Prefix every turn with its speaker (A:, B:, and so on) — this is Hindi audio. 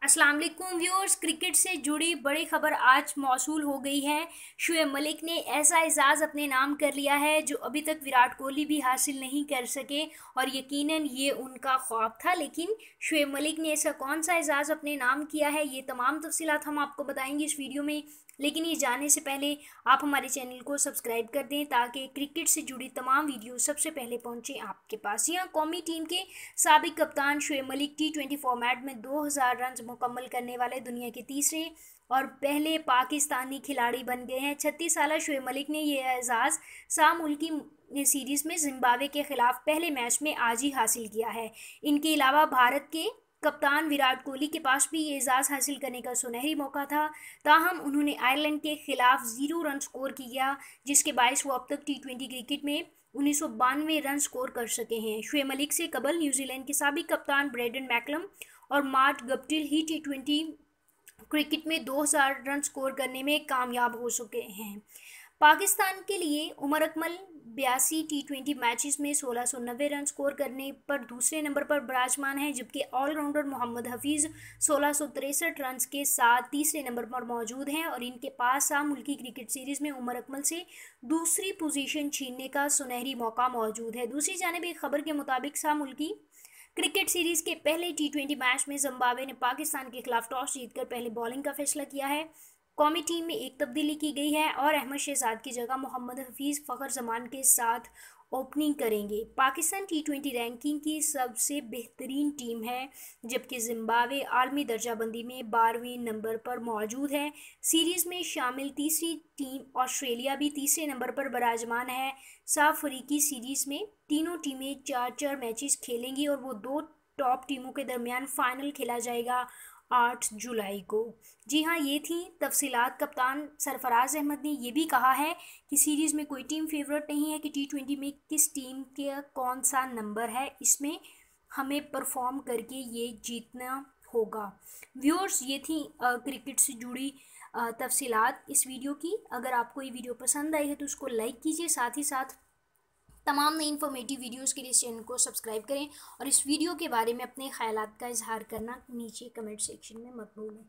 A: अस्सलाम वालेकुम व्यूअर्स। क्रिकेट से जुड़ी बड़ी खबर आज मौसूल हो गई है। शुएब मलिक ने ऐसा एजाज़ अपने नाम कर लिया है जो अभी तक विराट कोहली भी हासिल नहीं कर सके, और यकीनन ये उनका ख्वाब था। लेकिन शुएब मलिक ने ऐसा कौन सा एजाज़ अपने नाम किया है, ये तमाम तफसीलात हम आपको बताएंगे इस वीडियो में। लेकिन ये जानने से पहले आप हमारे चैनल को सब्सक्राइब कर दें ताकि क्रिकेट से जुड़ी तमाम वीडियो सबसे पहले पहुंचे आपके पास। यहाँ कौमी टीम के साबिक कप्तान शुएब मलिक T20 फॉर्मेट में 2000 रन मुकम्मल करने वाले दुनिया के तीसरे और पहले पाकिस्तानी खिलाड़ी बन गए हैं। 36 साल शुएब मलिक ने यह एजाज़ सामुल्की सीरीज़ में जिम्बाब्वे के खिलाफ पहले मैच में आज ही हासिल किया है। इनके अलावा भारत के कप्तान विराट कोहली के पास भी ये एजाज़ हासिल करने का सुनहरी मौका था, ताहम उन्होंने आयरलैंड के खिलाफ 0 रन स्कोर किया, जिसके बायस वो अब तक T20 क्रिकेट में 1992 रन स्कोर कर सके हैं। शुएब मलिक से कबल न्यूजीलैंड के साबिक कप्तान ब्रेंडन मैकलम और मार्ट गप्टिल ही T20 क्रिकेट में 2000 रन स्कोर करने में कामयाब हो चुके हैं। पाकिस्तान के लिए उमर अकमल 82 T20 मैचेस में 1690 रन स्कोर करने पर दूसरे नंबर पर विराजमान है, जबकि ऑलराउंडर मोहम्मद हफीज़ 1663 रन के साथ तीसरे नंबर पर मौजूद हैं और इनके पास मुल्की क्रिकेट सीरीज़ में उमर अकमल से दूसरी पोजीशन छीनने का सुनहरी मौका मौजूद है। दूसरी जानिब एक खबर के मुताबिक मुल्की क्रिकेट सीरीज़ के पहले T20 मैच में जिम्बाब्वे ने पाकिस्तान के खिलाफ टॉस जीतकर पहले बॉलिंग का फैसला किया है। कौमी टीम में एक तब्दीली की गई है और अहमद शहजाद की जगह मोहम्मद हफीज़ फ़खर जमान के साथ ओपनिंग करेंगे। पाकिस्तान T20 रैंकिंग की सबसे बेहतरीन टीम है, जबकि जिम्बाब्वे आलमी दर्जाबंदी में 12वें नंबर पर मौजूद है। सीरीज़ में शामिल तीसरी टीम ऑस्ट्रेलिया भी तीसरे नंबर पर विराजमान है। साफ अफ्रीकी सीरीज़ में तीनों टीमें 4-4 मैचेस खेलेंगी और वो दो टॉप टीमों के दरमियान फाइनल खेला जाएगा 8 जुलाई को। जी हाँ, ये थी तफसीलात। कप्तान सरफराज अहमद ने ये भी कहा है कि सीरीज़ में कोई टीम फेवरेट नहीं है कि T20 में किस टीम का कौन सा नंबर है, इसमें हमें परफॉर्म करके ये जीतना होगा। व्यूअर्स, ये थी क्रिकेट से जुड़ी तफसीलात इस वीडियो की। अगर आपको ये वीडियो पसंद आई है तो उसको लाइक कीजिए, साथ ही साथ तमाम नई इन्फॉर्मेटिव वीडियोस के लिए इस चैनल को सब्सक्राइब करें और इस वीडियो के बारे में अपने ख्यालात का इजहार करना नीचे कमेंट सेक्शन में मत भूलें।